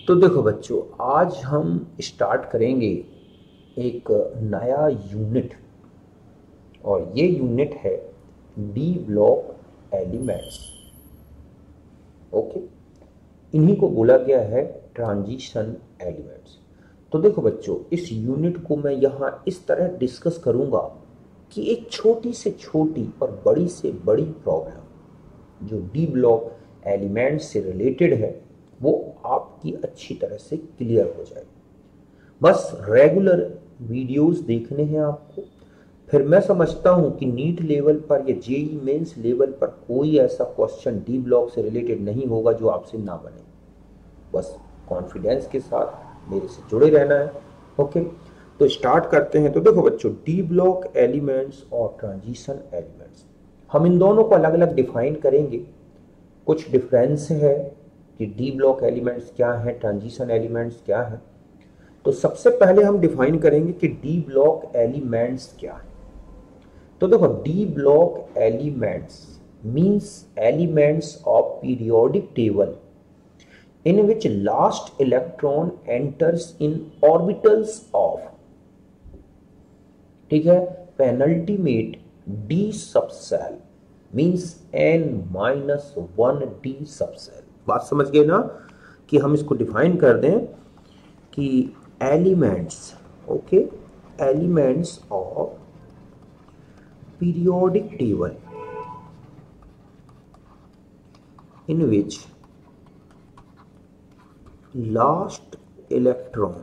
तो देखो बच्चों, आज हम स्टार्ट करेंगे एक नया यूनिट और ये यूनिट है डी ब्लॉक एलिमेंट्स। ओके, इन्हीं को बोला गया है ट्रांजिशन एलिमेंट्स। तो देखो बच्चों, इस यूनिट को मैं यहाँ इस तरह डिस्कस करूँगा कि एक छोटी से छोटी और बड़ी से बड़ी प्रॉब्लम जो डी ब्लॉक एलिमेंट्स से रिलेटेड है वो आपकी अच्छी तरह से क्लियर हो जाए। बस रेगुलर वीडियोस देखने हैं आपको। फिर मैं समझता हूं कि नीट लेवल पर या जेई मेंस लेवल पर कोई ऐसा क्वेश्चन डी ब्लॉक से रिलेटेड नहीं होगा जो आपसे ना बने। बस कॉन्फिडेंस के साथ मेरे से जुड़े रहना है। ओके, तो स्टार्ट करते हैं। तो देखो बच्चों, डी ब्लॉक एलिमेंट्स और ट्रांजिशन एलिमेंट्स, हम इन दोनों को अलग अलग डिफाइन करेंगे। कुछ डिफरेंस है कि डी ब्लॉक एलिमेंट्स क्या है, ट्रांजिशन एलिमेंट्स क्या है। तो सबसे पहले हम डिफाइन करेंगे कि डी ब्लॉक एलिमेंट्स क्या है। तो देखो, D block elements means elements of periodic table in which last electron enters in orbitals of, ठीक है, penultimate d subcell means n-1 d subcell। बात समझ गए ना कि हम इसको डिफाइन कर दें कि elements, okay, elements of periodic table in which last electron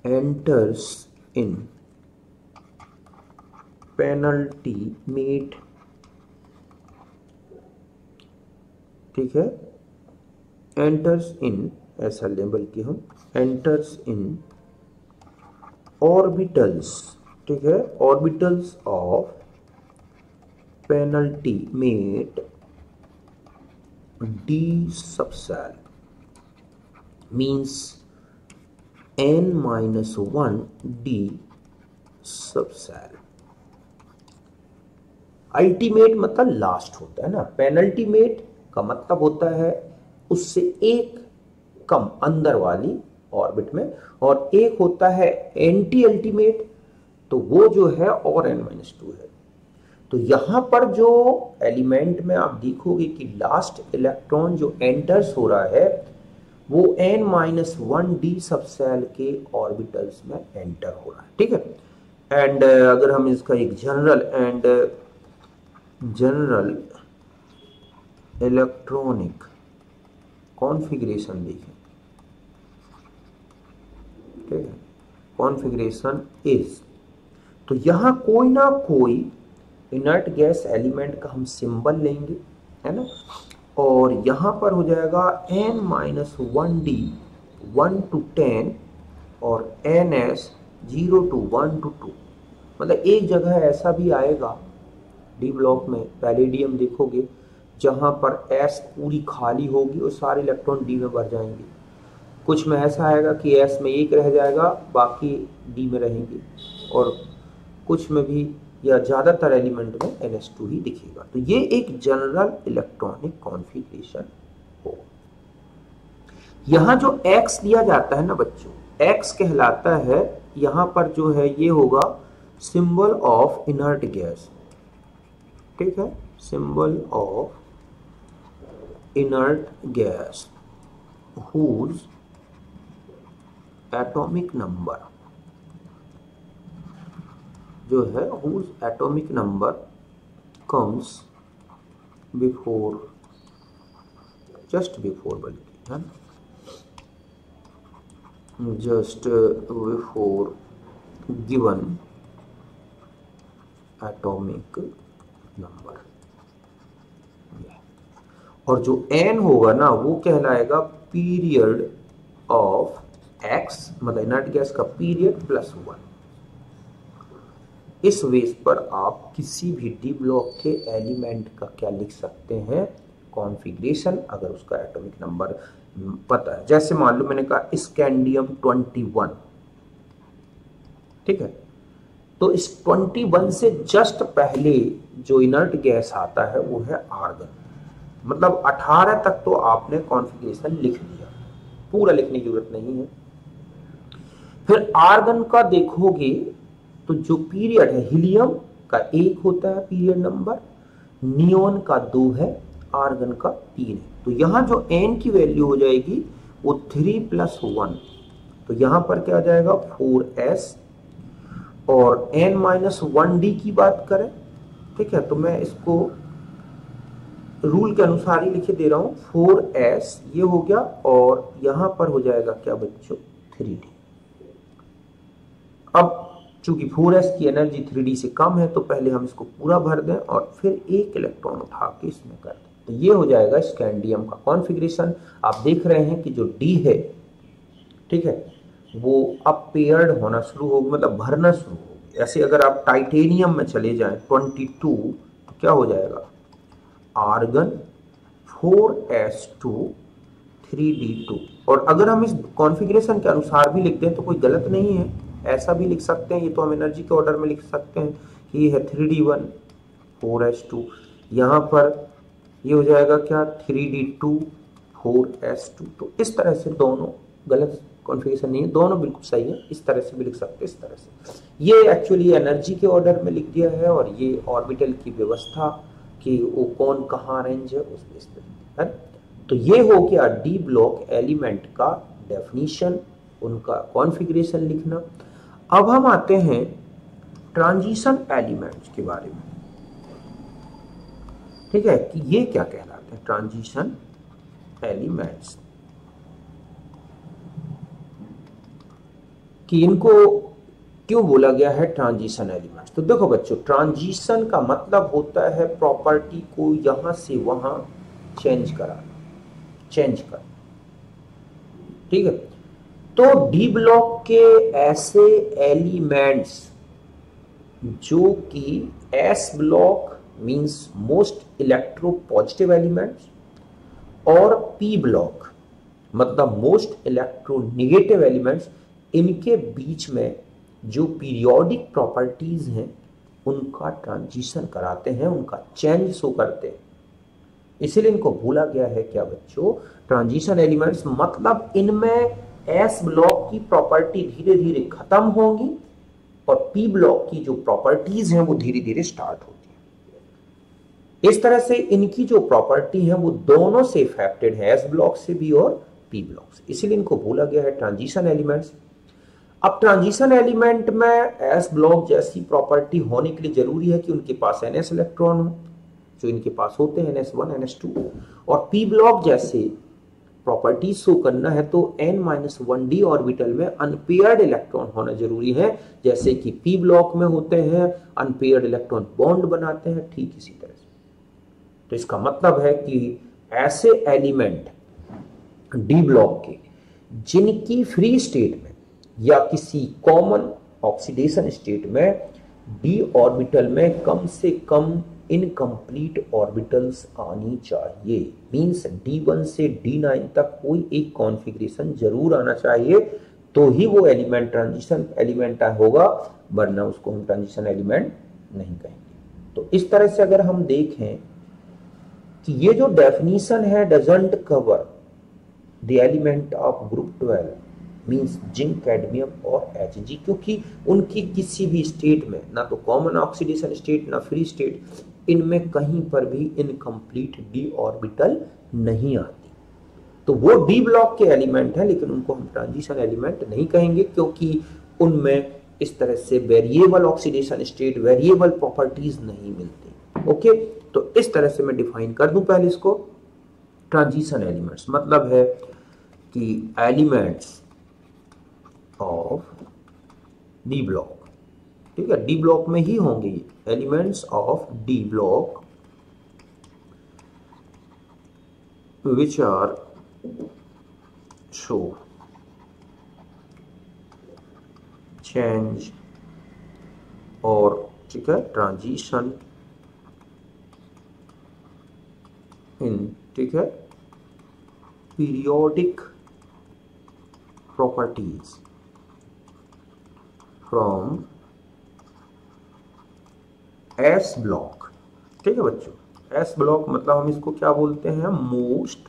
enters in penultimate, ठीक है, enters in, ऐसा लेबल की हम, enters in orbitals, ठीक है, orbitals of penultimate d subcell means n-1 d subcell। Ultimate मतलब लास्ट होता है ना, पेनल्टीमेट का मतलब होता है उससे एक कम अंदर वाली ऑर्बिट में, और एक होता है एंटी अल्टीमेट, तो वो जो है और n-2 है। तो यहां पर जो एलिमेंट में आप देखोगे कि लास्ट इलेक्ट्रॉन जो एंटर्स हो रहा है वो n-1 d सबसेल के ऑर्बिटल्स में एंटर हो रहा है, ठीक है। एंड अगर हम इसका एक जनरल इलेक्ट्रॉनिक कॉन्फ़िगरेशन देखें, ठीक है, कॉन्फ़िगरेशन इज, तो यहां कोई ना कोई इनर्ट गैस एलिमेंट का हम सिंबल लेंगे, है ना, और यहां पर हो जाएगा n-1 d 1 to 10 और ns 0 to 1 to 2। मतलब एक जगह ऐसा भी आएगा डी ब्लॉक में, पैलेडियम देखोगे, जहां पर s पूरी खाली होगी और सारे इलेक्ट्रॉन डी में भर जाएंगे। कुछ में ऐसा आएगा कि s में एक रह जाएगा, बाकी डी में रहेंगे, और कुछ में भी या ज्यादातर एलिमेंट में ns2 ही दिखेगा। तो ये एक जनरल इलेक्ट्रॉनिक कॉन्फ़िगरेशन हो। यहां जो x लिया जाता है ना बच्चों, x कहलाता है, यहां पर जो है ये होगा सिंबल ऑफ इनर्ट गैस, ठीक है, symbol of inert gas whose atomic number जो है whose atomic number comes before, just before, बल्कि है ना, just before given atomic number। और जो n होगा ना वो कहलाएगा पीरियड ऑफ x, मतलब इनर्ट गैस का पीरियड प्लस 1। इस बेस पर आप किसी भी डी ब्लॉक के एलिमेंट का क्या लिख सकते हैं, कॉन्फ़िगरेशन, अगर उसका एटॉमिक नंबर पता है। जैसे मान लो मैंने कहा स्कैंडियम 21, ठीक है, तो इस 21 से जस्ट पहले जो इनर्ट गैस आता है वो है आर्गन। मतलब 18 तक तो आपने कॉन्फ़िगरेशन लिख लिया, पूरा लिखने की जरूरत नहीं है। फिर आर्गन का देखोगे तो जो पीरियड है, हीलियम का 1 होता है पीरियड नंबर, नियोन का 2 है, आर्गन का 3 है। तो यहां जो n की वैल्यू हो जाएगी वो 3 + 1, तो यहां पर क्या आ जाएगा 4s। और n-1d की बात करें, ठीक है, तो मैं इसको रूल के अनुसार ही लिखे दे रहा हूं, 4s ये हो गया, और यहां पर हो जाएगा क्या बच्चों 3d। अब चूंकि 4s की एनर्जी 3d से कम है तो पहले हम इसको पूरा भर दें और फिर एक इलेक्ट्रॉन उठा के इसमें कर दें, तो ये हो जाएगा स्कैंडियम का कॉन्फ़िगरेशन। आप देख रहे हैं कि जो d है, ठीक है, वो अब पेयर्ड होना शुरू हो, मतलब भरना शुरू हो। ऐसे अगर आप टाइटेनियम में चले जाएं 22, तो क्या हो जाएगा आर्गन 4s2 3d2। और अगर हम इस कॉन्फ़िगरेशन के अनुसार भी लिख दें तो कोई गलत नहीं है, ऐसा भी लिख सकते हैं। ये तो हम एनर्जी के ऑर्डर में लिख सकते हैं कि ये है 3d1 4s2, यहाँ पर ये हो जाएगा क्या 3d2 4s2। तो इस तरह से दोनों गलत कॉन्फ़िगरेशन नहीं है, दोनों बिल्कुल सही है। इस तरह से भी लिख सकते हैं, इस तरह से। ये एक्चुअली एनर्जी के ऑर्डर में लिख दिया है, और ये ऑर्बिटल की व्यवस्था कि वो कौन कहाँ रेंज है उस बेस पे है। तो ये हो गया डी ब्लॉक एलिमेंट का डेफिनेशन, उनका कॉन्फ़िगरेशन लिखना। अब हम आते हैं ट्रांजिशन एलिमेंट्स के बारे में, ठीक है, कि ये क्या कहलाते हैं ट्रांजिशन एलिमेंट्स, कि इनको क्यों बोला गया है ट्रांजिशन एलिमेंट्स। तो देखो बच्चों, ट्रांजिशन का मतलब होता है प्रॉपर्टी को यहां से वहां चेंज कराना, चेंज कर, ठीक है। तो डी ब्लॉक के ऐसे एलिमेंट्स जो कि S block means most electropositive elements, और पी ब्लॉक मतलब मोस्ट इलेक्ट्रो निगेटिव एलिमेंट्स, इनके बीच में जो पीरियोडिक प्रॉपर्टीज हैं उनका ट्रांजिशन कराते हैं, उनका चेंज शो करते हैं। इसीलिए इनको बोला गया है क्या बच्चों ट्रांजिशन एलिमेंट्स। मतलब इनमें एस ब्लॉक की प्रॉपर्टी धीरे धीरे खत्म होंगी और पी ब्लॉक की जो प्रॉपर्टीज हैं वो धीरे धीरे स्टार्ट होती है। इस तरह से इनकी जो प्रॉपर्टी है वो दोनों से इफेक्टेड है, एस ब्लॉक से भी और पी ब्लॉक से, इसीलिए इनको बोला गया है ट्रांजिशन एलिमेंट्स। अब ट्रांजिशन एलिमेंट में एस ब्लॉक जैसी प्रॉपर्टी होने के लिए जरूरी है कि उनके पास ns इलेक्ट्रॉन हो, जो इनके पास होते हैं ns1 ns2, और p ब्लॉक जैसे प्रॉपर्टी शो करना है तो n-1d ऑर्बिटल में अनपेयर्ड इलेक्ट्रॉन होना जरूरी है, जैसे कि p ब्लॉक में होते हैं अनपेयर्ड इलेक्ट्रॉन बॉन्ड बनाते हैं, ठीक इसी तरह से। तो इसका मतलब है कि ऐसे एलिमेंट डी ब्लॉक के जिनकी फ्री स्टेट में या किसी कॉमन ऑक्सीडेशन स्टेट में डी ऑर्बिटल में कम से कम इनकम्प्लीट ऑर्बिटल्स आनी चाहिए, मींस D1 से D9 तक कोई एक कॉन्फ़िगरेशन जरूर आना चाहिए, तो ही वो एलिमेंट ट्रांजिशन एलिमेंट होगा, वरना उसको हम ट्रांजिशन एलिमेंट नहीं कहेंगे। तो इस तरह से अगर हम देखें कि ये जो डेफिनेशन है doesn't cover the element of group 12 means zinc, cadmium और Hg, क्योंकि उनकी किसी भी स्टेट में ना तो कॉमन ऑक्सीडेशन स्टेट ना फ्री स्टेट, इनमें कहीं पर भी इनकम्प्लीट डी ऑर्बिटल नहीं आती। तो वो डी ब्लॉक के एलिमेंट है, लेकिन उनको हम ट्रांजिशन एलिमेंट नहीं कहेंगे, क्योंकि उनमें इस तरह से variable oxidation state, variable properties नहीं मिलती। ओके, तो इस तरह से मैं डिफाइन कर दूं पहले इसको। ट्रांजिशन एलिमेंट्स मतलब है कि एलिमेंट्स ऑफ डी ब्लॉक, ठीक है, डी ब्लॉक में ही होंगे ये elements of D block which are show change और, ठीक है, ट्रांजिशन इन, ठीक है, periodic properties from S block, ठीक है बच्चों, एस ब्लॉक मतलब हम इसको क्या बोलते हैं, most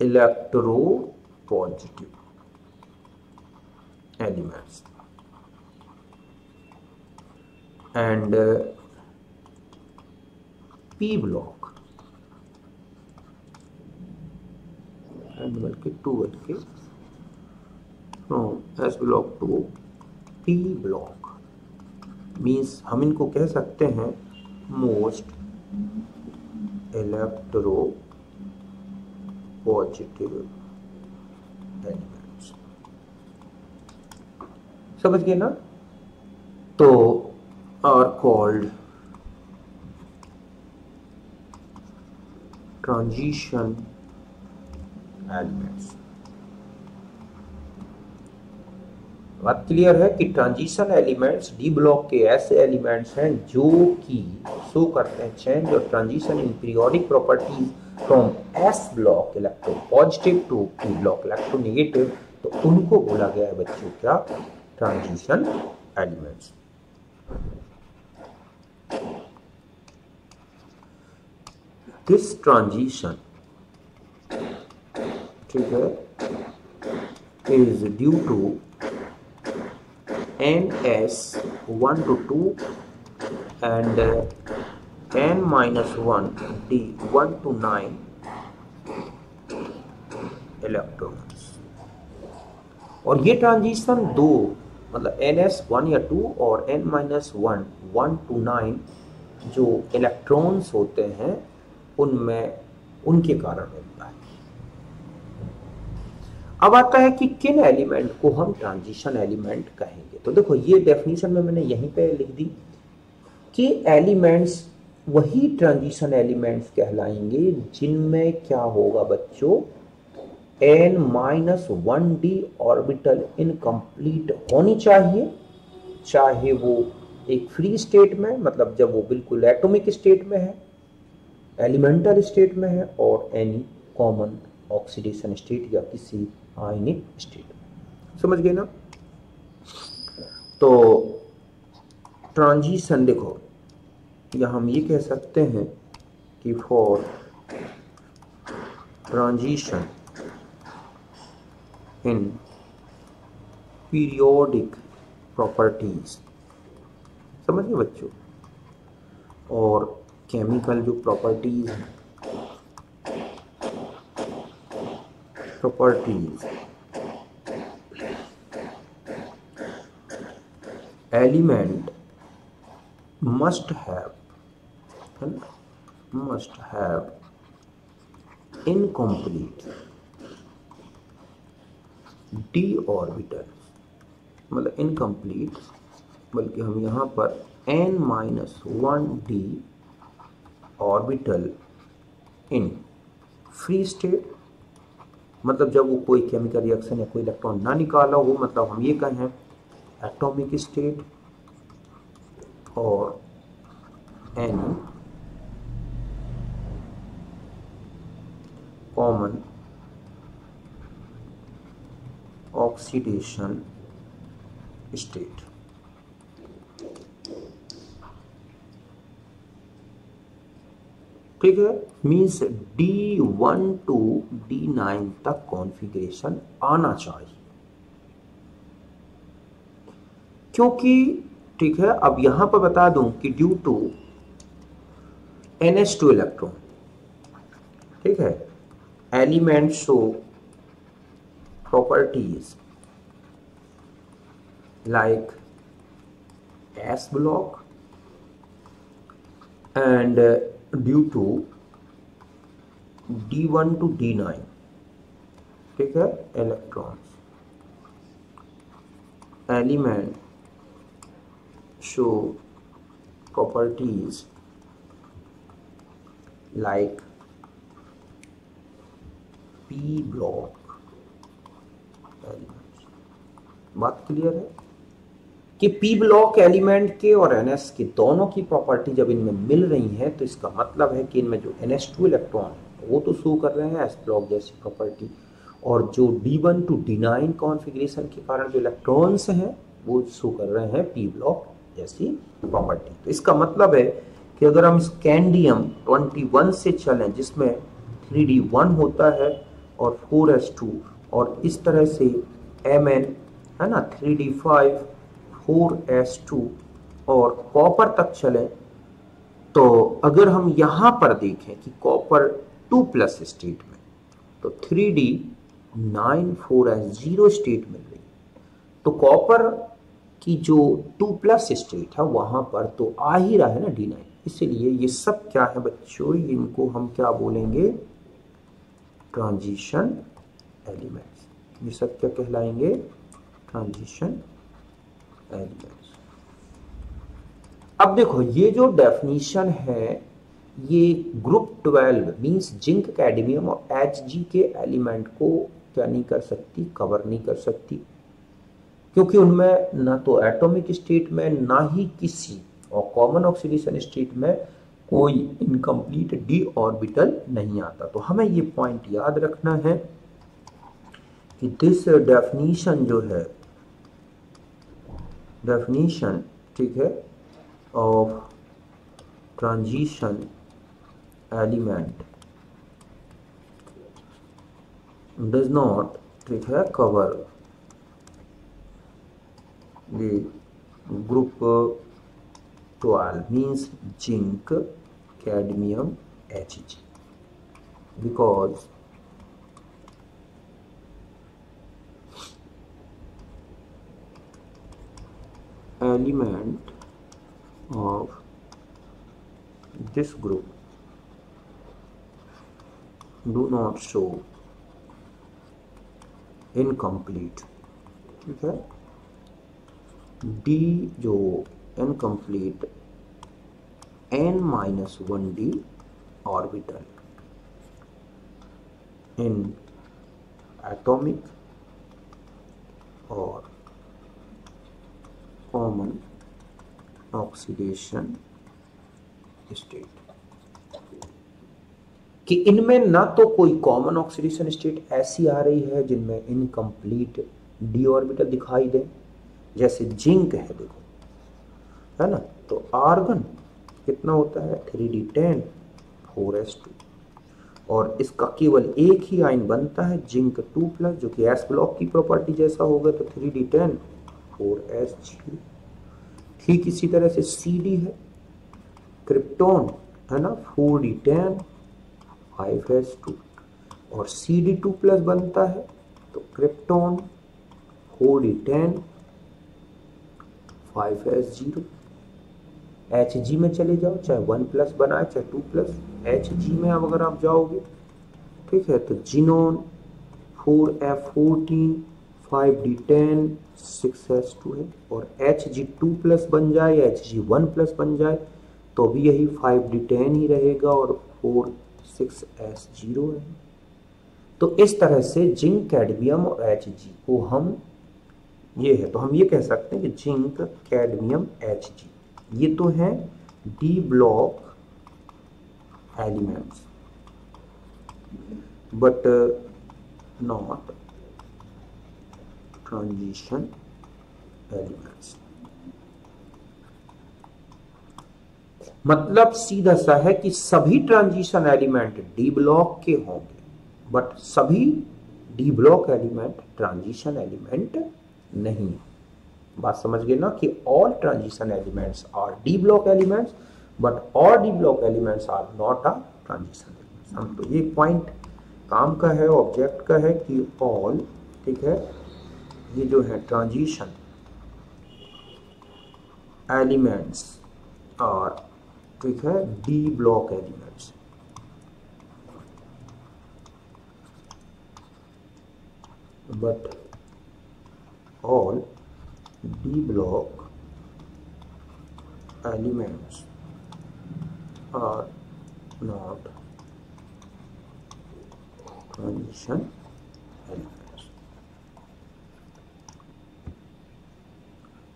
electropositive elements, and P block and बल्कि टू बल्कि from S block to P block means हम इनको कह सकते हैं मोस्ट इलेक्ट्रो पॉजिटिव एलिमेंट्स। समझ गए ना? तो आर कॉल्ड ट्रांजिशन एलिमेंट्स। बात क्लियर है कि ट्रांजिशन एलिमेंट्स डी ब्लॉक के ऐसे एलिमेंट्स हैं जो कि शो करते हैं चेंज और transition in periodic properties from S block electropositive to P block electronegative, तो उनको बोला गया है बच्चों क्या, ट्रांजिशन एलिमेंट्स। दिस ट्रांजिशन, ठीक है, is due to NS1 to 2 and N-1 D1 to 9 electrons. और ये ट्रांजिशन दो मतलब NS1 या 2 और N-1 1 to 9 जो इलेक्ट्रॉन्स होते हैं उनमें उनके कारण होता है। अब आता है कि किन एलिमेंट को हम ट्रांजिशन एलिमेंट कहेंगे। तो देखो ये डेफिनेशन में मैंने यहीं पे लिख दी कि एलिमेंट्स वही ट्रांजिशन एलिमेंट्स कहलाएंगे जिनमें क्या होगा बच्चों, N-1D ऑर्बिटल इनकम्प्लीट होनी चाहिए, चाहे वो एक फ्री स्टेट में मतलब जब वो बिल्कुल एटॉमिक स्टेट में है, एलिमेंटल स्टेट में है, और एनी कॉमन ऑक्सीडेशन स्टेट या किसी आयनिक स्टेट में। समझ गए ना? तो ट्रांजिशन देखो या हम ये कह सकते हैं कि for transition in periodic properties, समझ गए बच्चों, और केमिकल जो प्रॉपर्टीज हैं, properties element must have incomplete d orbital, मतलब इनकम्प्लीट, बल्कि हम यहाँ पर N-1D orbital in free state, मतलब जब वो कोई केमिकल रिएक्शन या कोई इलेक्ट्रॉन ना निकाला हो, मतलब हम ये कहें एटॉमिक स्टेट, और एनी कॉमन ऑक्सीडेशन स्टेट। ठीक है, मीन्स D1 to D9 तक कॉन्फ़िगरेशन आना चाहिए, क्योंकि ठीक है। अब यहां पर बता दूं कि ड्यू टू NH2 इलेक्ट्रॉन, ठीक है, element show properties like S block and due to D1 to D9, ठीक है, electrons element show properties like P block elements। बात क्लियर है कि P ब्लॉक एलिमेंट के और NS के दोनों की प्रॉपर्टी जब इनमें मिल रही है तो इसका मतलब है कि इनमें जो NH2 इलेक्ट्रॉन है वो तो शो कर रहे हैं S ब्लॉक जैसी प्रॉपर्टी, और जो D1 to D9 कॉन्फ़िगरेशन के कारण जो इलेक्ट्रॉन्स हैं वो शो कर रहे हैं P ब्लॉक जैसी प्रॉपर्टी। तो इसका मतलब है कि अगर हम स्कैंडियम 21 से चलें जिसमें 3D1 होता है और 4s2, और इस तरह से Mn है ना 3D5 4s2 और कॉपर तक चलें, तो अगर हम यहां पर देखें कि कॉपर 2+ स्टेट में, तो 3D9 4s0 स्टेट मिल रही, तो कॉपर की जो 2+ स्टेट है वहां पर तो आ ही रहा है ना D9, इसलिए ये सब क्या है बच्चों, इनको हम क्या बोलेंगे, ट्रांजिशन एलिमेंट्स। ये सब क्या कहलाएंगे, ट्रांजिशन एलिमेंट्स। अब देखो ये जो डेफिनेशन है ये ग्रुप 12 मींस जिंक, कैडमियम और Hg के एलिमेंट को क्या नहीं कर सकती, कवर नहीं कर सकती, क्योंकि उनमें ना तो एटॉमिक स्टेट में ना ही किसी और कॉमन ऑक्सीडेशन स्टेट में कोई इनकम्प्लीट डी ऑर्बिटल नहीं आता। तो हमें ये पॉइंट याद रखना है कि दिस डेफिनेशन जो है, डेफिनेशन ठीक है of transition element does not ठीक है cover the group 12 means zinc, cadmium, Hg, because element of this group do not show incomplete, ठीक है, D जो incomplete n-1d orbital in atomic और कॉमन ऑक्सीडेशन स्टेट, कि इनमें ना तो कोई कॉमन ऑक्सीडेशन स्टेट ऐसी आ रही है जिनमें इनकम्प्लीट d ऑर्बिटल दिखाई दे, जैसे जिंक है देखो, है ना, तो आर्गन कितना होता है 3D10 4s2, और इसका केवल एक ही आयन बनता है जिंक 2+, जो कि s ब्लॉक की प्रॉपर्टी जैसा होगा, तो 3D10 4s0। ठीक इसी तरह से CD है, क्रिप्टॉन है ना 4D10 5s2, और CD2+ बनता है, तो क्रिप्टॉन 4D10 5s0। Hg में चले जाओ, चाहे 1+ बनाए चाहे 2+, Hg में अब अगर आप जाओगे ठीक है, तो जिनोन 4f14 5d10 6s2 है, और Hg2+ बन जाए, Hg1+ बन जाए तो भी यही 5d10 ही रहेगा और 4 6s0 है। तो इस तरह से जिंक, कैडमियम और Hg को हम ये है, तो हम ये कह सकते हैं कि जिंक, कैडमियम, Hg ये तो हैं D block elements, but not transition elements. मतलब सीधा सा है कि सभी ट्रांजिशन एलिमेंट डी ब्लॉक के होंगे, बट सभी D block element transition element नहीं। बात समझ गए ना, कि all transition elements are D block elements but all D block elements are not a transition elements. हम तो ये पॉइंट काम का है, ऑब्जेक्ट का है कि ऑल ठीक है ये जो है ट्रांजिशन एलिमेंट्स आर ठीक है D block elements, but all D block elements are not transition elements।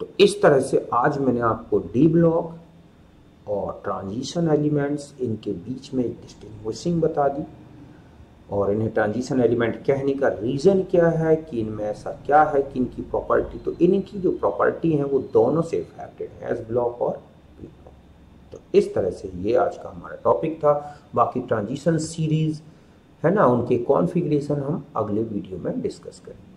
तो इस तरह से आज मैंने आपको D ब्लॉक और ट्रांजिशन एलिमेंट्स इनके बीच में एक डिस्टिंग्विशिंग बता दी, और इन्हें ट्रांजिशन एलिमेंट कहने का रीज़न क्या है, कि इनमें ऐसा क्या है कि इनकी प्रॉपर्टी, तो इनकी जो प्रॉपर्टी है वो दोनों से इफेक्टेड है, एस ब्लॉक और पी ब्लॉक। तो इस तरह से ये आज का हमारा टॉपिक था। बाकी ट्रांजिशन सीरीज है ना, उनके कॉन्फ़िगरेशन हम अगले वीडियो में डिस्कस करेंगे।